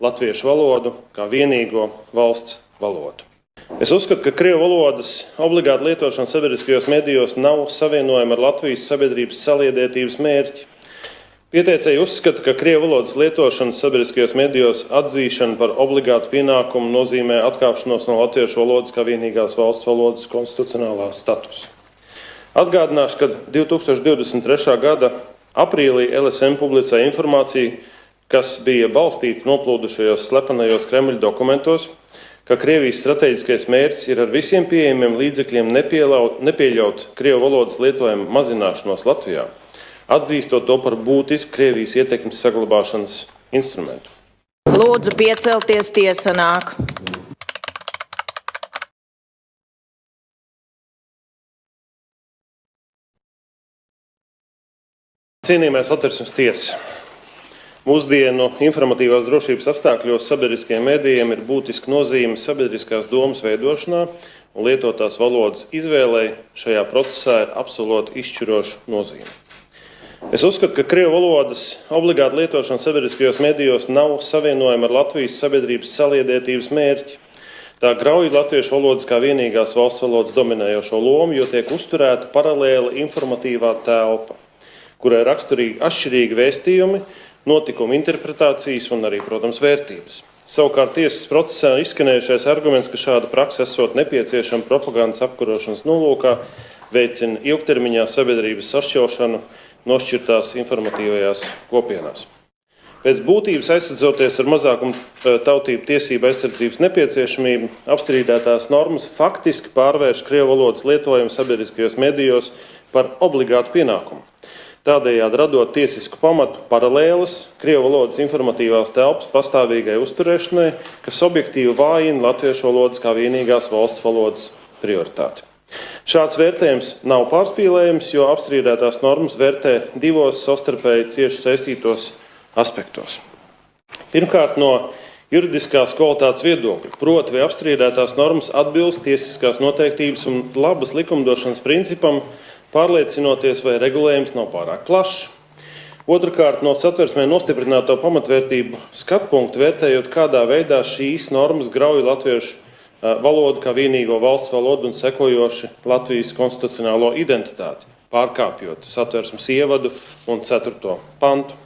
latviešu valodu kā vienīgo valsts valodu. Es uzskatu, ka krievu valodas obligāta lietošana sabiedriskajos medijos nav savienojama ar Latvijas sabiedrības saliedētības mērķi. Pieteicēji uzskata, ka krievu valodas lietošana sabiedriskajos medijos atzīšana par obligātu pienākumu nozīmē atkāpšanos no latviešu valodas kā vienīgās valsts valodas konstitucionālā statusa. Atgādināšu, ka 2023. gada aprīlī LSM publicēja informāciju, kas bija balstīta noplūdušajos slepenajos Kremļa dokumentos, ka Krievijas strateģiskais mērķis ir ar visiem pieejamiem līdzekļiem nepieļaut krievu valodas lietojumu mazināšanos Latvijā, atzīstot to par būtisku Krievijas ietekmes saglabāšanas instrumentu. Lūdzu piecelties, tiesa nāk. Cienījamais Satversmes tiesa. Mūsdienu informatīvās drošības apstākļos sabiedriskajiem medijiem ir būtiska nozīme sabiedriskās domas veidošanā, un lietotās valodas izvēlei šajā procesā ir absolūti izšķiroša nozīme. Es uzskatu, ka krievu valodas obligāta lietošana sabiedriskajos medijos nav savienojama ar Latvijas sabiedrības saliedētības mērķi. Tā grauj latviešu valodas kā vienīgās valsts valodas dominējošo lomu, jo tiek uzturēta paralēla informatīvā telpa, kurai raksturīgi atšķirīgi vēstījumi, notikuma interpretācijas un arī, protams, vērtības. Savukārt tiesas procesā izskanējušais arguments, ka šāda praksa esot nepieciešama propagandas apkarošanas nolūkā, veicina ilgtermiņā sabiedrības sašķelšanu nošķirtās informatīvajās kopienās. Pēc būtības aizsardzoties ar mazākumu tautību tiesību aizsardzības nepieciešamību, apstrīdētās normas faktiski pārvērš krievu valodas lietojumu sabiedriskajos medijos par obligātu pienākumu. Tādējādi radot tiesisku pamatu paralēlas krievu valodas informatīvās telpas pastāvīgai uzturēšanai, kas objektīvi vājina latviešu valodas kā vienīgās valsts valodas prioritāti. Šāds vērtējums nav pārspīlējams, jo apstrīdētās normas vērtē divos savstarpēji cieši saistītos aspektos. Pirmkārt, no juridiskās kvalitātes viedokļa, proti vai apstrīdētās normas atbilst tiesiskās noteiktības un labas likumdošanas principam, pārliecinoties, vai regulējums nav pārāk plašs. Otrakārt, no Satversmē nostiprināto pamatvērtību skatpunktu vērtējot, kādā veidā šīs normas grauj latviešu valodu kā vienīgo valsts valodu un sekojoši Latvijas konstitucionālo identitāti, pārkāpjot Satversmes ievadu un 4. pantu.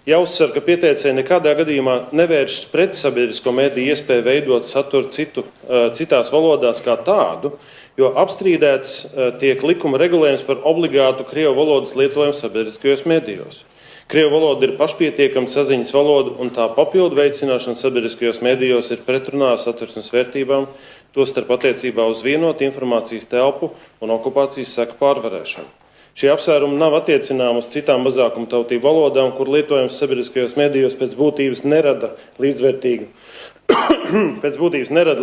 Jāuzsver, ka pieteicēji nekādā gadījumā nevēršas pret sabiedrisko mediju iespēju veidot saturu citās valodās kā tādu, jo apstrīdēts tiek likuma regulējums par obligātu krievu valodas lietojumu sabiedriskajos medijos. Krievu valoda ir pašpietiekama saziņas valoda, un tā papildu veicināšana sabiedriskajos medijos ir pretrunā ar Satversmes vērtībām, tostarp attiecībā uz vienotu informācijas telpu un okupācijas seku pārvarēšanu. Šie apsvērumi nav attiecināmi uz citām mazākuma tautību valodām, kur lietojums sabiedriskajos medijos pēc būtības nerada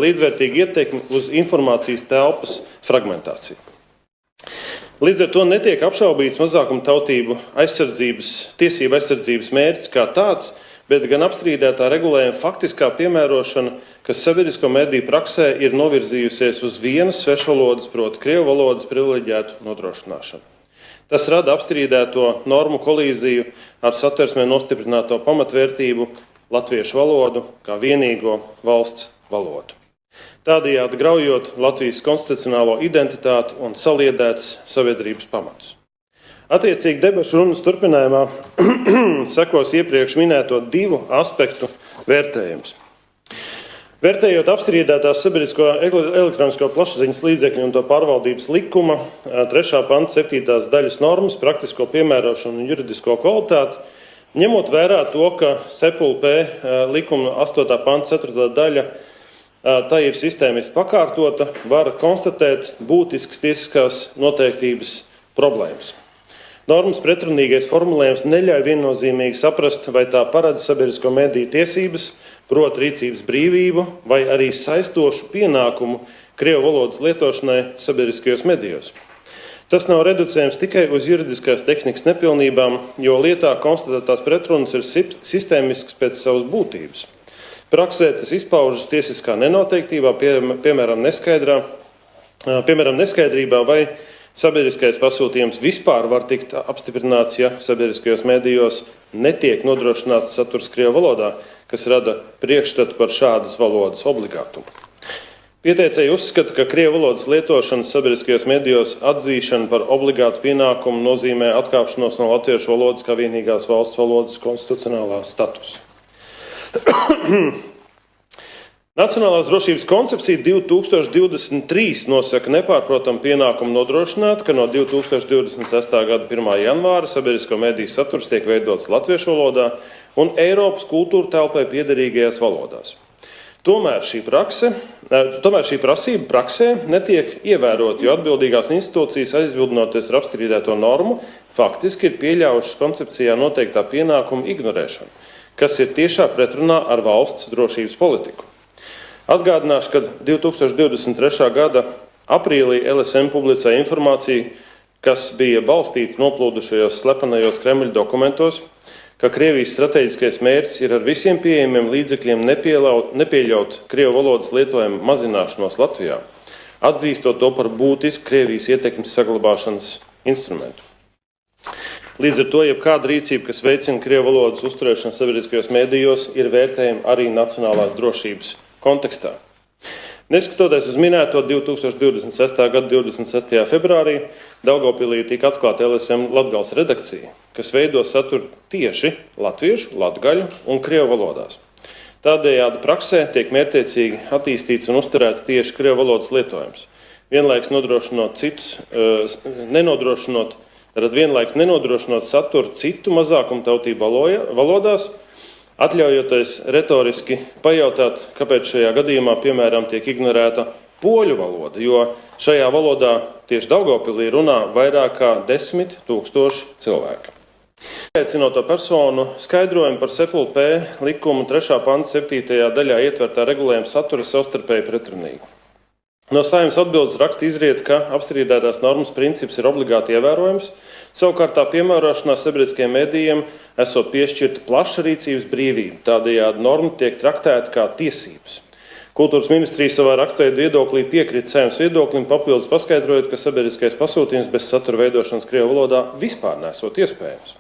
līdzvērtīgu ietekmi uz informācijas telpas fragmentāciju. Līdz ar to netiek apšaubīts mazākuma tautību tiesību aizsardzības mērķis kā tāds, bet gan apstrīdētā regulējuma faktiskā piemērošana, kas sabiedrisko mediju praksē ir novirzījusies uz vienas svešvalodas, proti krievu valodas privileģētu nodrošināšanu. Tas rada apstrīdēto normu kolīziju ar Satversmē nostiprināto pamatvērtību latviešu valodu kā vienīgo valsts valodu. Tādējādi graujot Latvijas konstitucionālo identitāti un saliedētas sabiedrības pamatus. Attiecīgi debašu runas turpinājumā sekos iepriekš minēto divu aspektu vērtējums. Vērtējot apstrīdētās sabiedrisko elektronisko plašsaziņas līdzekļu un to pārvaldības likuma 3. panta 7. daļas normas, praktisko piemērošanu un juridisko kvalitāti, ņemot vērā to, ka SEPULP likuma 8. panta 4. daļa tā ir sistēmiski pakārtota, var konstatēt būtiskas tiesiskās noteiktības problēmas. Normas pretrunīgais formulējums neļauj viennozīmīgi saprast, vai tā paredz sabiedrisko mediju tiesības, proti rīcības brīvību, vai arī saistošu pienākumu krievu valodas lietošanai sabiedriskajos medijos. Tas nav reducējams tikai uz juridiskās tehnikas nepilnībām, jo lietā konstatētās pretrunas ir sistēmisks pēc savas būtības. Praksē tas izpaužas tiesiskā nenoteiktībā, piemēram, neskaidrībā vai Sabiedriskais pasūtījums vispār var tikt apstiprināts, ja sabiedriskajos medijos netiek nodrošināts saturs krievu valodā, kas rada priekšstatu par šādas valodas obligātumu. Pieteicēji uzskata, ka krievu valodas lietošana sabiedriskajos medijos atzīšana par obligātu pienākumu nozīmē atkāpšanos no latviešu valodas kā vienīgās valsts valodas konstitucionālā statusa. Nacionālās drošības koncepcija 2023 nosaka nepārprotamu pienākumu nodrošināt, ka no 2026. gada 1. janvāra sabiedrisko mediju saturs tiek veidots latviešu valodā un Eiropas kultūra telpai piederīgajās valodās. Tomēr šī prasība praksē netiek ievērota, jo atbildīgās institūcijas aizbildinoties ar apstrīdēto normu faktiski ir pieļaujušas koncepcijā noteiktā pienākuma ignorēšanu, kas ir tiešā pretrunā ar valsts drošības politiku. Atgādināšu, ka 2023. gada aprīlī LSM publicēja informāciju, kas bija balstīta noplūdušajos slepenajos Kremļa dokumentos, ka Krievijas strateģiskais mērķis ir ar visiem pieejamiem līdzekļiem nepieļaut krievu valodas lietojumu mazināšanos Latvijā, atzīstot to par būtisku Krievijas ietekmes saglabāšanas instrumentu. Līdz ar to jebkāda rīcība, kas veicina krievu valodas uzturēšanu sabiedriskajos medijos, ir vērtējama arī nacionālās drošības kontekstā. Neskatoties uz minēto 2026. gada 26. februārī, Daugavpilī tika atklāta LSM Latgales redakcija, kas veido saturu tieši latviešu, latgaļu un krievu valodās. Tādējādi praksē tiek mērķtiecīgi attīstīts un uzturēts tieši krievu valodas lietojums, vienlaiks nenodrošinot saturu citu mazākumtautību valodās, atļaujoties retoriski pajautāt, kāpēc šajā gadījumā, piemēram, tiek ignorēta poļu valoda, jo šajā valodā tieši Daugavpilī runā vairāk kā 10 000 cilvēku. Aicinoto personu skaidrojumu par SFLP likuma 3. panta 7. daļā ietvertā regulējuma satura savstarpēji pretrunīgi. No Saeimas atbildes raksta izriet, ka apstrīdētās normas princips ir obligāti ievērojams, savukārt tā piemērošanā sabiedriskajiem medijiem esot piešķirta plaša rīcības brīvība, tādējādi norma tiek traktēta kā tiesības. Kultūras ministrija savā rakstveida viedoklī piekrita Saeimas viedoklim, papildus paskaidrojot, ka sabiedriskais pasūtījums bez satura veidošanas krievu valodā vispār nesot iespējams.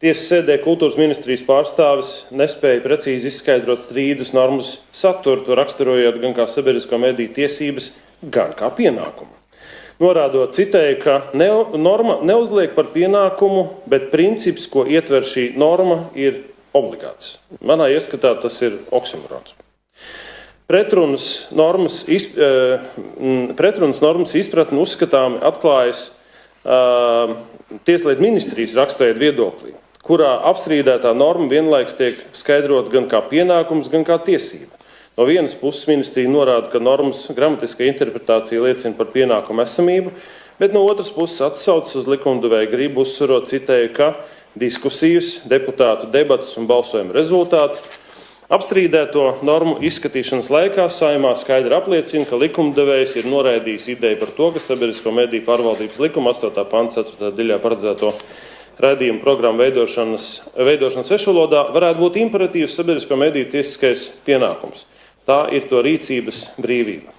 Tiesas sēdē kultūras ministrijas pārstāvis nespēja precīzi izskaidrot strīdus normas saturu, to raksturojot gan kā sabiedrisko mediju tiesības, gan kā pienākumu. Norādot, citēju, ka norma neuzliek par pienākumu, bet princips, ko ietver šī norma, ir obligāts. Manā ieskatā tas ir oksimorons. Pretrunas normas izpratni uzskatāmi atklājas Tieslietu ministrijas rakstveida viedoklī, kurā apstrīdētā norma vienlaiks tiek skaidrot gan kā pienākums, gan kā tiesība. No vienas puses ministrija norāda, ka normas gramatiskā interpretācija liecina par pienākumu esamību, bet no otras puses atsaucas uz likumdevēja gribu uzsverot, citēju, ka diskusijas, deputātu debatas un balsojuma rezultāti apstrīdēto normu izskatīšanas laikā Saeimā skaidri apliecina, ka likumdevējs ir noraidījis ideju par to, ka sabiedrisko mediju pārvaldības likuma 8. panta 4. daļā paredzēto raidījumu programmu veidošana svešvalodā varētu būt imperatīvs sabiedrisko mediju tiesiskais pienākums. Tā ir to rīcības brīvība.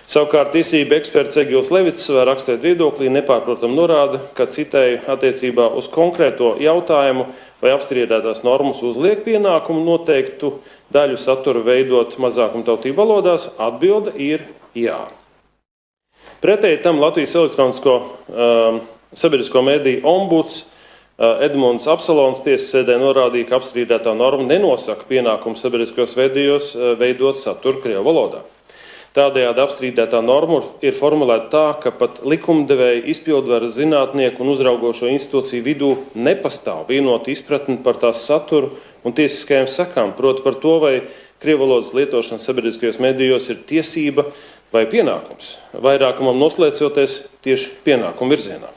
Savukārt tiesība eksperts Egils Levits savā rakstveida viedoklī nepārprotam norāda, ka citēju attiecībā uz konkrēto jautājumu vai apstrīdētās normas uzliek pienākumu noteiktu daļu satura veidot mazākumtautību valodās, atbilde ir jā. Pretēji tam Latvijas elektronisko sabiedrisko mediju ombuds Edmunds Apsalons tiesas sēdē norādīja, ka apstrīdētā norma nenosaka pienākumu sabiedriskajos medijos veidot saturu krievu valodā. Tādējādi apstrīdētā norma ir formulēta tā, ka pat likumdevēja izpildvaras zinātnieku un uzraugošo institūciju vidū nepastāv vienota izpratne par tās saturu un tiesiskajām sekām, proti par to, vai krievu valodas lietošana sabiedriskajos medijos ir tiesība vai pienākums, vairākumam noslēdzoties tieši pienākumu virzienā.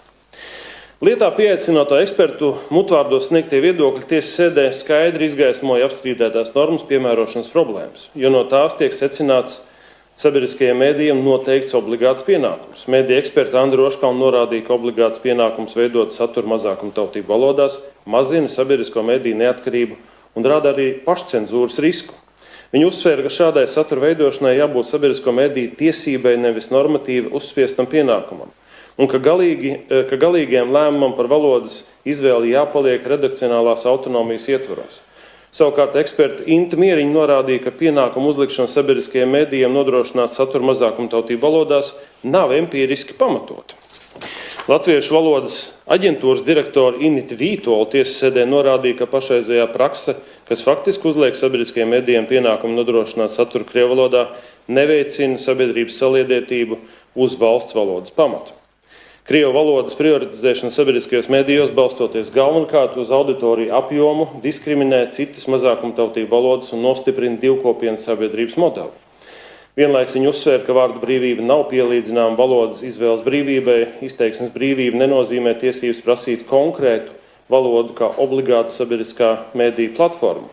Lietā pieaicināto ekspertu mutvārdos sniegtie viedokļi tiesas sēdē skaidri izgaismoja apstrīdētās normas piemērošanas problēmas, jo no tās tiek secināts sabiedriskajiem medijiem noteikts obligāts pienākums. Mediju eksperta Andra Roškalna norādīja, ka obligāts pienākums veidot saturu mazākumtautību valodās mazina sabiedrisko mediju neatkarību un rada arī pašcenzūras risku. Viņa uzsvēra, ka šādai satura veidošanai jābūt sabiedrisko mediju tiesībai, nevis normatīvi uzspiestam pienākumam. un ka galīgiem lēmumam par valodas izvēli jāpaliek redakcionālās autonomijas ietvaros. Savukārt eksperti Inta Mieriņa norādīja, ka pienākumu uzlikšana sabiedriskajiem medijiem nodrošināt saturu mazākumtautību valodās nav empīriski pamatota. Latviešu valodas aģentūras direktora Inita Vītola tiesasēdē norādīja, ka pašreizējā prakse, kas faktiski uzliek sabiedriskajiem medijiem pienākumu nodrošināt saturu krievu valodā, neveicina sabiedrības saliedētību uz valsts valodas pamata. Krievu valodas prioritizēšana sabiedriskajos medijos, balstoties galvenokārt uz auditoriju apjomu, diskriminē citas mazākumtautību valodas un nostiprina divkopienas sabiedrības modeli. Vienlaiks viņi uzsvēra, ka vārdu brīvība nav pielīdzināma valodas izvēles brīvībai, izteiksmes brīvība nenozīmē tiesības prasīt konkrētu valodu kā obligātu sabiedriskā mediju platformu.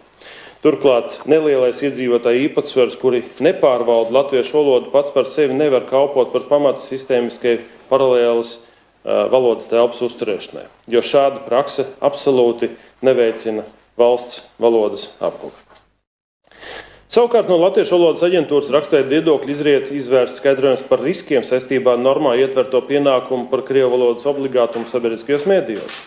Turklāt nelielais iedzīvotāju īpatsvars, kuri nepārvalda latviešu valodu, pats par sevi nevar kalpot par pamatu sistēmiskai paralēlas valodas telpas uzturēšanai, jo šāda prakse absolūti neveicina valsts valodas apguvi. Savukārt no Latviešu valodas aģentūras rakstveida viedokļa izriet izvērsts skaidrojums par riskiem saistībā ar normā ietverto pienākumu par krievu valodas obligātumu sabiedriskajos medijos.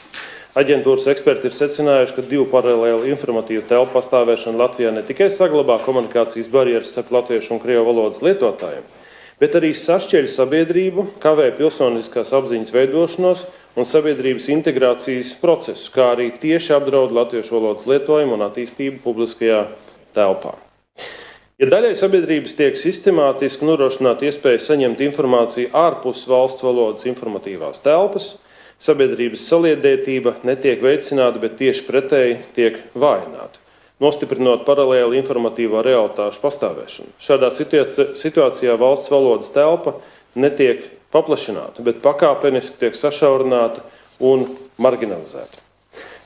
Aģentūras eksperti ir secinājuši, ka divu paralēlu informatīvu telpu pastāvēšana Latvijā ne tikai saglabā komunikācijas barjeras starp latviešu un krievu valodas lietotājiem, bet arī sašķeļ sabiedrību, kavē pilsoniskās apziņas veidošanos un sabiedrības integrācijas procesu, kā arī tieši apdraud latviešu valodas lietojumu un attīstību publiskajā telpā. Ja daļai sabiedrības tiek sistemātiski nodrošināta iespēja saņemt informāciju ārpus valsts valodas informatīvās telpas, sabiedrības saliedētība netiek veicināta, bet tieši pretēji tiek vājināta, nostiprinot paralēli informatīvo realitāšu pastāvēšanu. Šādā situācijā valsts valodas telpa netiek paplašināta, bet pakāpeniski tiek sašaurināta un marginalizēta.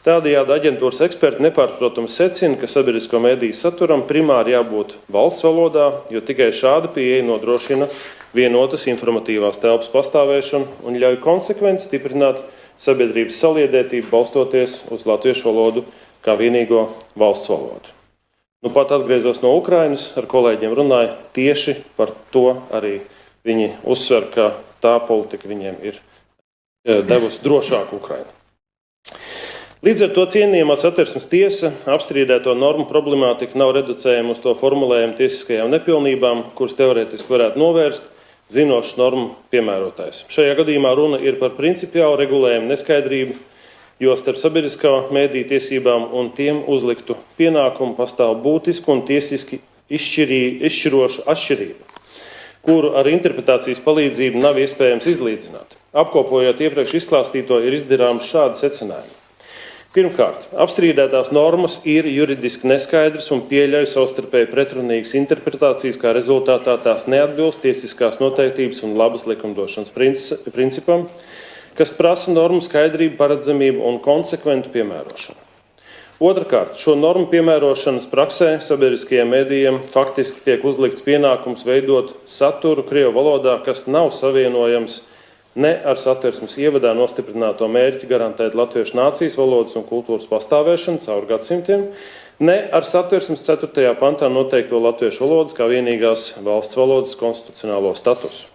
Tādējādi aģentūras eksperti nepārprotami secina, ka sabiedrisko mediju saturam primāri jābūt valsts valodā, jo tikai šāda pieeja nodrošina vienotas informatīvās telpas pastāvēšanu un ļauj konsekventi stiprināt sabiedrības saliedētību, balstoties uz latviešu valodu kā vienīgo valsts valodu. Nu, pat atgriezos no Ukrainas, ar kolēģiem runāju tieši par to arī viņi uzsver, ka tā politika viņiem ir devusi drošāku Ukrainu. Līdz ar to cienījamā Satversmes tiesa apstrīdēto normu problemātika nav reducējama uz to formulējumu tiesiskajām nepilnībām, kuras teorētiski varētu novērst zinošs normu piemērotājs. Šajā gadījumā runa ir par principiālu regulējumu neskaidrību, jo starp sabiedriskā mediju tiesībām un tiem uzliktu pienākumu pastāv būtisku un tiesiski izšķirošu atšķirību, kuru ar interpretācijas palīdzību nav iespējams izlīdzināt. Apkopojot iepriekš izklāstīto, ir izdarāms šādi secinājumi. Pirmkārt, apstrīdētās normas ir juridiski neskaidras un pieļauj savstarpēji pretrunīgas interpretācijas, kā rezultātā tās neatbilst tiesiskās noteiktības un labas likumdošanas principam, kas prasa normu skaidrību, paredzamību un konsekventu piemērošanu. Otrakārt, šo normu piemērošanas praksē sabiedriskajiem medijiem faktiski tiek uzlikts pienākums veidot saturu krievu valodā, kas nav savienojams ne ar Satversmes ievadā nostiprināto mērķi garantēt latviešu nācijas valodas un kultūras pastāvēšanu cauri gadsimtiem, ne ar Satversmes 4. pantā noteikto latviešu valodas kā vienīgās valsts valodas konstitucionālo statusu.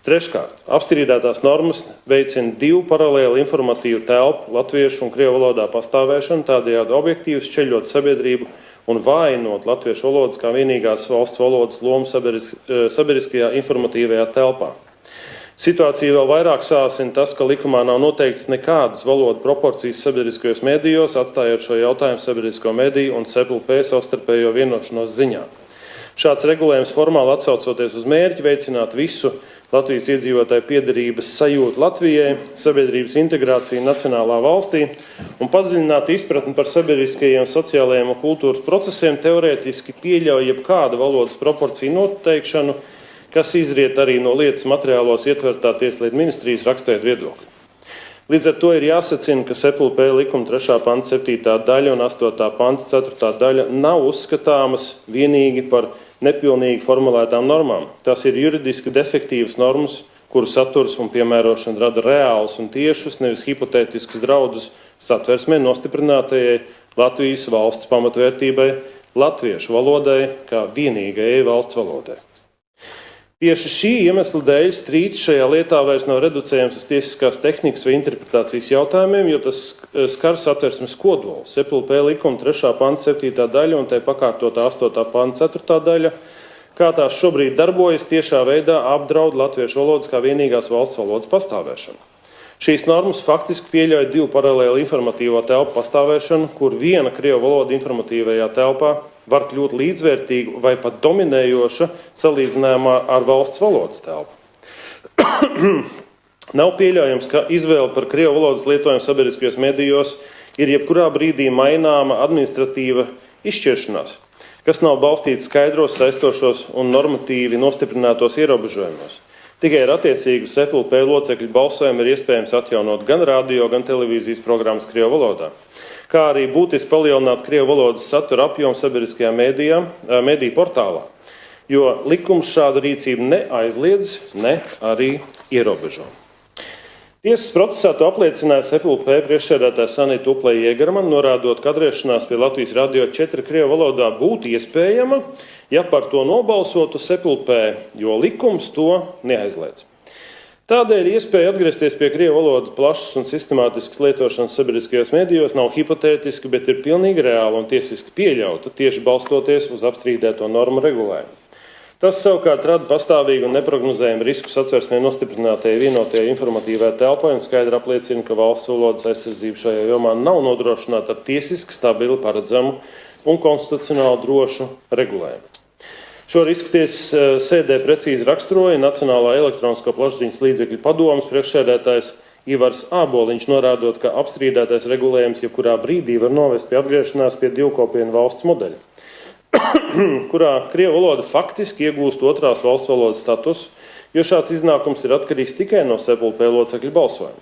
Treškārt, apstrīdētās normas veicina divu paralēlu informatīvu telpu latviešu un krievu valodā pastāvēšanu, tādējādi objektīvi šķeļot sabiedrību un vājinot latviešu valodas kā vienīgās valsts valodas lomu sabiedriskajā informatīvajā telpā. Situācija vēl vairāk sāsina tas, ka likumā nav noteikts nekādas valodu proporcijas sabiedriskajos medijos, atstājot šo jautājumu sabiedrisko mediju un SEPLP savstarpējo vienošanos ziņā. Šāds regulējums formāli atsaucoties uz mērķi veicināt visu Latvijas iedzīvotāju piederības sajūtu Latvijai, sabiedrības integrāciju nacionālā valstī un padziļināt izpratni par sabiedriskajiem, sociālajiem un kultūras procesiem teorētiski pieļauj jebkādu valodas proporciju noteikšanu, kas izriet arī no lietas materiālos ietvertā Tieslietu ministrijas rakstveida viedokļa. Līdz ar to ir jāsacina, ka SEPLP likuma 3. panta 7. daļa un 8. panta 4. daļa nav uzskatāmas vienīgi par nepilnīgi formulētām normām. Tas ir juridiski defektīvas normas, kuru saturs un piemērošana rada reālus un tiešus, nevis hipotētiskus draudus Satversmē nostiprinātajai Latvijas valsts pamatvērtībai, latviešu valodai kā vienīgajai valsts valodai. Tieši šī iemesla dēļ strīds šajā lietā vairs nav reducējams uz tiesiskās tehnikas vai interpretācijas jautājumiem, jo tas skar Satversmes kodolu. SPLP likuma 3. panta 7. daļa un tai pakārtotā 8. panta 4. daļa, kā tās šobrīd darbojas, tiešā veidā apdraud latviešu valodas kā vienīgās valsts valodas pastāvēšanu. Šīs normas faktiski pieļauj divu paralēlu informatīvo telpu pastāvēšanu, kur viena krievu valoda informatīvajā telpā var kļūt līdzvērtīga vai pat dominējoša salīdzinājumā ar valsts valodas telpu. Nav pieļaujams, ka izvēle par krievu valodas lietojumu sabiedriskajos medijos ir jebkurā brīdī maināma administratīva izšķiršanās, kas nav balstīta skaidros, saistošos un normatīvi nostiprinātos ierobežojumos. Tikai ar attiecīgu SPLP locekļu balsojumu ir iespējams atjaunot gan radio, gan televīzijas programmas krievu valodā, kā arī būtiski palielināt krievu valodas satura apjomu sabiedriskajā mediju portālā, jo likums šādu rīcību ne aizliedz, ne arī ierobežo. Tiesas procesā to apliecināja SPLP priekšsēdētāja Sanita Uplej-Iegermana, norādot, ka atgriešanās pie Latvijas Radio 4 krievu valodā būtu iespējama, ja par to nobalsotu SPLP, jo likums to neaizliedz. Tādēļ iespēja atgriezties pie krievu valodas plašas un sistemātiskas lietošanas sabiedriskajos medijos nav hipotētiska, bet ir pilnīgi reāla un tiesiski pieļauta, tieši balstoties uz apstrīdēto normu regulējumu. Tas savukārt rada pastāvīgu un neprognozējumu risku Satversmē nostiprinātajai vienotajai informatīvai telpai un skaidri apliecina, ka valsts valodas aizsardzība šajā jomā nav nodrošināta ar tiesiski stabilu, paredzamu un konstitucionāli drošu regulējumu. Šo risku tiesas sēdē precīzi raksturoja Nacionālā elektronisko plašsaziņas līdzekļu padomes priekšsēdētājs Ivars Āboliņš, norādot, ka apstrīdētais regulējums jebkurā brīdī var novest pie atgriešanās pie divkopienu valsts modeļa, kurā krievu valoda faktiski iegūst otrās valsts valodas statusu, jo šāds iznākums ir atkarīgs tikai no SPLP locekļu balsojuma.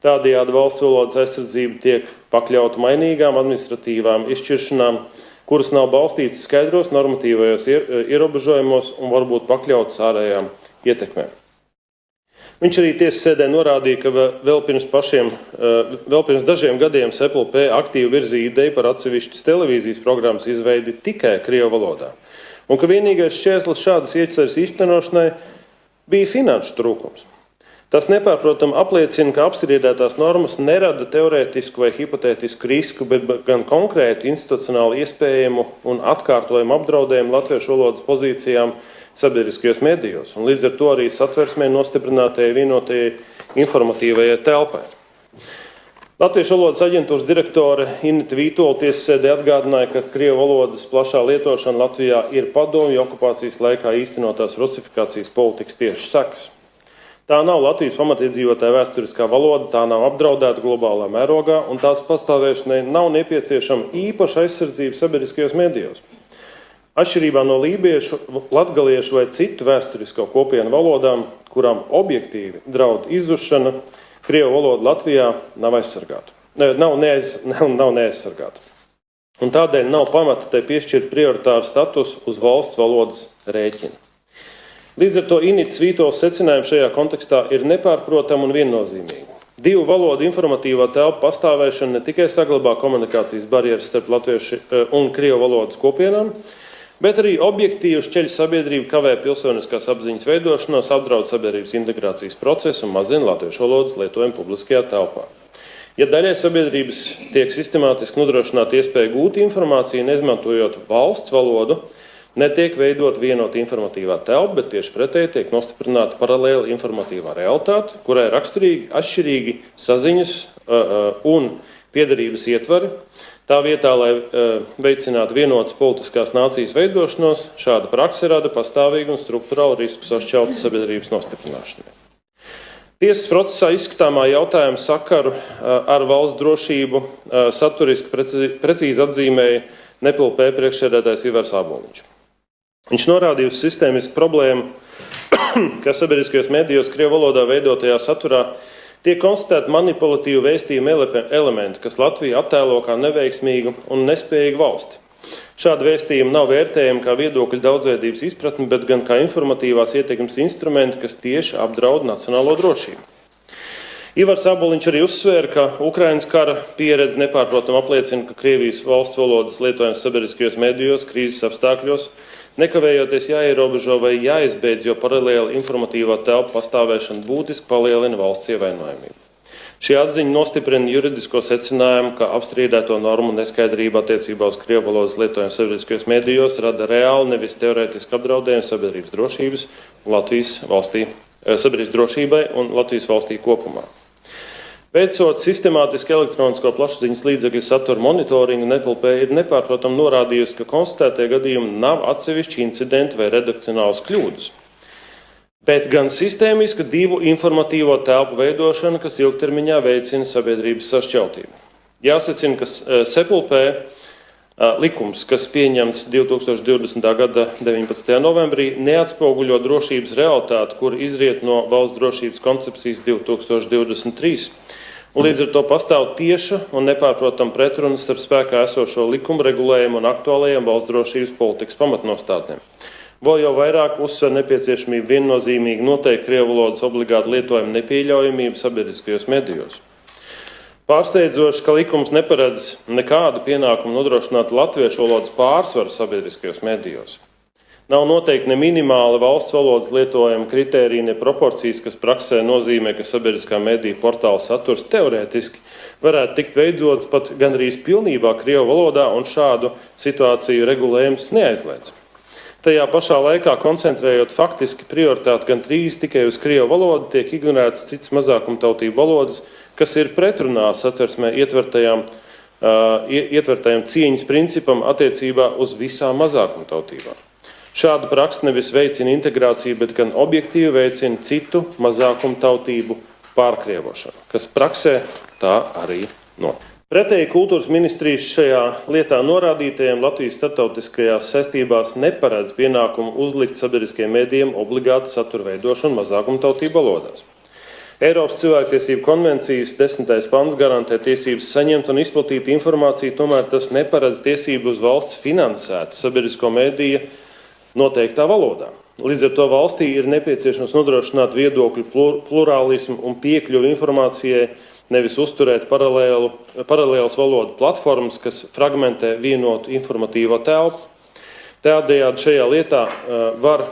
Tādējādi valsts valodas aizsardzība tiek pakļauta mainīgām administratīvām izšķiršanām, kuras nav balstītas skaidros normatīvajos ierobežojumos un var būt pakļautas ārējām ietekmēm. Viņš arī tiesas sēdē norādīja, ka vēl pirms dažiem gadiem SPLP aktīvi virzīja ideju par atsevišķas televīzijas programmas izveidi tikai krievu valodā, un ka vienīgais šķērslis šādas ieceres īstenošanai bija finanšu trūkums. Tas nepārprotam apliecina, ka apstrīdētās normas nerada teorētisku vai hipotētisku risku, bet gan konkrētu institucionāli iespējamu un atkārtojumu apdraudējumu latviešu valodas pozīcijām sabiedriskajos medijos, un līdz ar to arī Satversmē nostiprinātajai vienotajai informatīvajai telpai. Latviešu valodas aģentūras direktore Inita Vītola tiesas sēdē atgādināja, ka krievu valodas plašā lietošana Latvijā ir padomju okupācijas laikā īstenotās rusifikācijas politikas tieši sekas. Tā nav Latvijas pamatiedzīvotāja vēsturiskā valoda, tā nav apdraudēta globālā mērogā, un tās pastāvēšanai nav nepieciešama īpaša aizsardzība sabiedriskajos medijos. Atšķirībā no lībiešu, latgaliešu vai citu vēsturisko kopienu valodām, kurām objektīvi draud izzušana, krievu valoda Latvijā nav aizsargāta. Nav neaizsargāta. Un tādēļ nav pamata tai piešķirt prioritāru statusu uz valsts valodas rēķina. Līdz ar to Initas Vītolas secinājumi šajā kontekstā ir nepārprotami un viennozīmīgi. Divu valodu informatīvā telpa pastāvēšana ne tikai saglabā komunikācijas barjeras starp latviešu un krievu valodas kopienām, bet arī objektīvi šķeļ sabiedrību, kavē pilsoniskās apziņas veidošanos, apdraud sabiedrības integrācijas procesu un mazina latviešu valodas lietojumu publiskajā telpā. Ja daļai sabiedrības tiek sistemātiski nodrošināta iespēja gūt informāciju, neizmantojot valsts valodu, netiek veidot vienota informatīvā telpa, bet tieši pretēji tiek nostiprināta paralēla informatīvā realitāte, kurai raksturīgi atšķirīgi saziņas un piederības ietvari. Tā vietā, lai veicinātu vienotas politiskās nācijas veidošanos, šāda prakse rada pastāvīgu un struktūrālu risku sašķeltas sabiedrības nostiprināšanai. Tiesas procesā izskatāmā jautājuma sakaru ar valsts drošību saturiski precīzi atzīmēja NPLP priekšsēdētājs Ivars Āboliņš. Viņš norādīja uz sistēmisku problēmu, ka sabiedriskajos medijos krievu valodā veidotajā saturā tiek konstatēti manipulatīvu vēstījumu elementi, kas Latviju attēlo kā neveiksmīgu un nespējīgu valsti. Šādi vēstījumi nav vērtējami kā viedokļu daudzveidības izpratni, bet gan kā informatīvās ietekmes instrumenti, kas tieši apdraud nacionālo drošību. Ivars Āboliņš arī uzsvēra, ka Ukrainas kara pieredze nepārprotam apliecina, ka Krievijas valsts valodas lietojums sabiedriskajos medijos krīzes apstākļos nekavējoties jāierobežo vai jāizbeidz, jo paralēli informatīvā telpa pastāvēšana būtiski palielina valsts ievainojamību. Šī atziņa nostiprina juridisko secinājumu, ka apstrīdēto normu neskaidrība attiecībā uz krievu valodas lietojumu sabiedriskajos medijos rada reāli, nevis teorētiski apdraudējumu sabiedrības drošības un sabiedrības drošībai un Latvijas valstī kopumā. Veicot sistemātiski elektronisko plašsaziņas līdzekļu satura monitoringu, NPLP ir nepārprotami norādījusi, ka konstatētie gadījumi nav atsevišķi incidenti vai redakcionāls kļūdas, bet gan sistēmiska divu informatīvo telpu veidošana, kas ilgtermiņā veicina sabiedrības sašķeltību. Jāsacina, ka SEPLP likums, kas pieņemts 2020. gada 19. novembrī, neatspoguļo drošības realitāti, kur izriet no valsts drošības koncepcijas 2023. Un līdz ar to pastāv tieša un nepārprotama pretruna starp spēkā esošo likumu regulējumu un aktuālajiem valsts drošības politikas pamatnostādnēm. Vēl jau vairāk uzsver nepieciešamību viennozīmīgi noteikt krievu valodas obligātu lietojumu nepieļaujamību sabiedriskajos medijos. Pārsteidzoši, ka likums neparedz nekādu pienākumu nodrošināt latviešu valodas pārsvaru sabiedriskajos medijos. Nav noteikti ne minimāli valsts valodas lietojuma kritērija, ne proporcijas, kas praksē nozīmē, ka sabiedriskā mediju portāla saturs teorētiski varētu tikt veidots pat gandrīz pilnībā krievu valodā, un šādu situāciju regulējums neaizliedz. Tajā pašā laikā, koncentrējot faktiski prioritāti gandrīz tikai uz krievu valodu, tiek ignorētas citas mazākumtautību valodas, kas ir pretrunā Satversmē ietvertajam cieņas principam attiecībā uz visām mazākumtautībām. Šāda praksa nevis veicina integrāciju, bet gan objektīvi veicina citu mazākumtautību pārkrievošanu, kas praksē tā arī notiek. Pretēji kultūras ministrijas šajā lietā norādītajiem Latvijas starptautiskajās saistībās neparedz pienākumu uzlikt sabiedriskajiem medijiem obligātu satura veidošanu mazākumtautību valodās. Eiropas cilvēktiesību konvencijas 10. pants garantē tiesības saņemt un izplatīt informāciju, tomēr tas neparedz tiesību uz valsts finansētu sabiedrisko mediju noteiktā valodā. Līdz ar to valstī ir nepieciešams nodrošināt viedokļu plurālismu un piekļuvi informācijai, nevis uzturēt paralēlas valodu platformas, kas fragmentē vienotu informatīvo telpu. Tādējādi šajā lietā var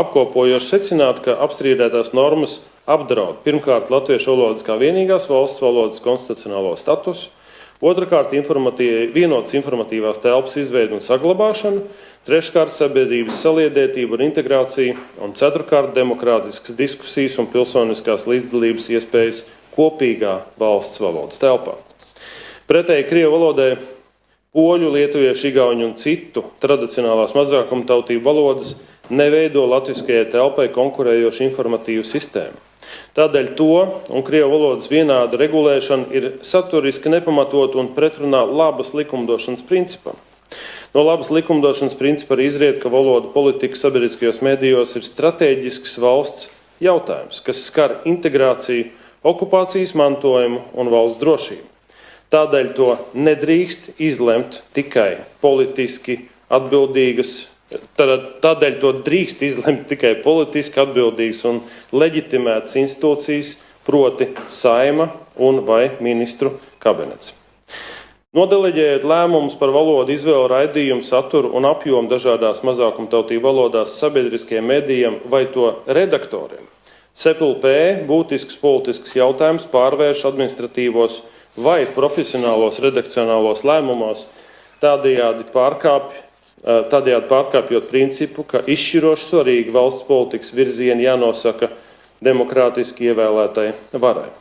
apkopojoši secināt, ka apstrīdētās normas apdraud pirmkārt latviešu valodas kā vienīgās valsts valodas konstitucionālo statusu, otrkārt vienotas informatīvās telpas izveidu un saglabāšanu, treškārt sabiedrības saliedētību un integrāciju, un ceturkārt demokrātiskas diskusijas un pilsoniskās līdzdalības iespējas kopīgā valsts valodas telpā. Pretēji krievu valodai poļu, lietuviešu, igauņu un citu tradicionālās mazākumtautību valodas neveido latviskajai telpai konkurējošu informatīvu sistēmu. Tādēļ to un krievu valodas vienāda regulēšana ir saturiski nepamatot un pretrunā labas likumdošanas principam. No labas likumdošanas principa arī izriet, ka valodu politika sabiedriskajos medijos ir strateģisks valsts jautājums, kas skar integrāciju, okupācijas mantojumu un valsts drošību. Tādēļ to nedrīkst izlemt tikai politiski atbildīgas, tādēļ to drīkst izlemt tikai politiski atbildīgas un leģitimētas institūcijas, proti Saeima un vai ministru kabinets. Nodeleģējot lēmumus par valodu izvēlu, raidījumu, saturu un apjomu dažādās mazākumtautību valodās sabiedriskajiem medijiem vai to redaktoriem, SEPLP būtisks politisks jautājums pārvērš administratīvos vai profesionālos redakcionālos lēmumos, tādējādi pārkāpjot principu, ka izšķiroši svarīgi valsts politikas virzieni jānosaka demokrātiski ievēlētai varai.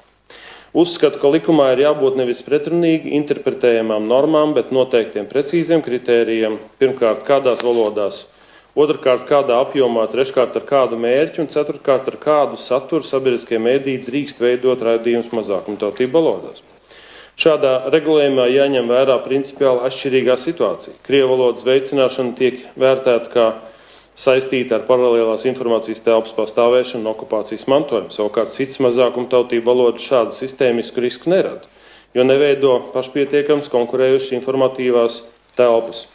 Uzskatu, ka likumā ir jābūt nevis pretrunīgi interpretējamām normām, bet noteiktiem precīziem kritērijiem, pirmkārt kādās valodās, otrkārt kādā apjomā, treškārt ar kādu mērķi un ceturtkārt ar kādu saturu sabiedriskie mediji drīkst veidot raidījumus mazākumtautību valodās. Šādā regulējumā jāņem vērā principiāli atšķirīgā situācija. Krievu valodas veicināšana tiek vērtēta kā saistīta ar paralēlās informācijas telpas pastāvēšanu un okupācijas mantojumu. Savukārt citas mazākumtautību valodas šādu sistēmisku risku nerada, jo neveido pašpietiekams konkurējušas informatīvās telpas.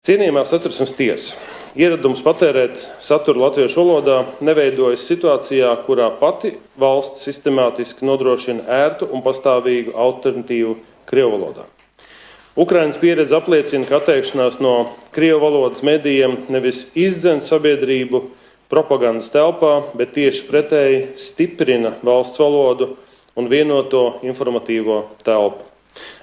Cienījamā Satversmes tiesa. Ieradums patērēt saturu latviešu valodā neveidojas situācijā, kurā pati valsts sistemātiski nodrošina ērtu un pastāvīgu alternatīvu krievu valodā. Ukrainas pieredze apliecina, ka atteikšanās no krievu valodas medijiem nevis izdzen sabiedrību propagandas telpā, bet tieši pretēji stiprina valsts valodu un vienoto informatīvo telpu.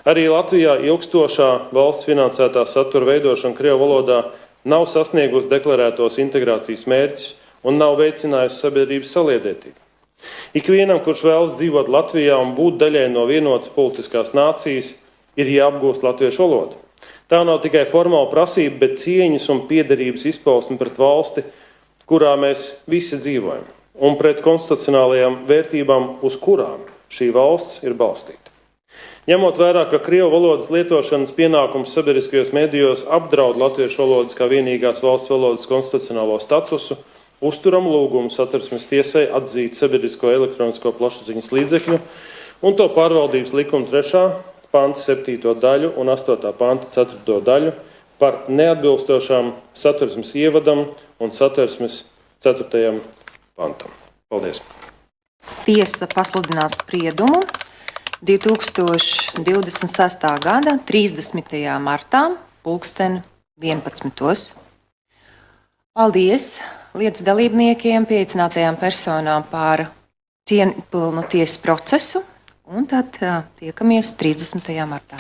Arī Latvijā ilgstošā valsts finansētā satura veidošana krievu valodā nav sasniegusi deklarētos integrācijas mērķus un nav veicinājusi sabiedrības saliedētību. Ikvienam, kurš vēlas dzīvot Latvijā un būt daļai no vienotas politiskās nācijas, ir jāapgūst latviešu valodu. Tā nav tikai formāla prasība, bet cieņas un piederības izpausme pret valsti, kurā mēs visi dzīvojam, un pret konstitucionālajām vērtībām, uz kurām šī valsts ir balstīta. Ņemot vērā, ka krievu valodas lietošanas pienākums sabiedriskajos medijos apdraud latviešu valodas kā vienīgās valsts valodas konstitucionālo statusu, uzturam lūgumu Satversmes tiesai atzīt sabiedrisko elektronisko plašsaziņas līdzekļu un to pārvaldības likuma 3. panta 7. daļu un 8. panta 4. daļu par neatbilstošām Satversmes ievadam un Satversmes 4. pantam. Paldies! Tiesa pasludinās spriedumu 2026. gada 30. martā, 11. Paldies lietas dalībniekiem, pieaicinātajām personām par cieņpilnu tiesas procesu, un tad tiekamies 30. martā.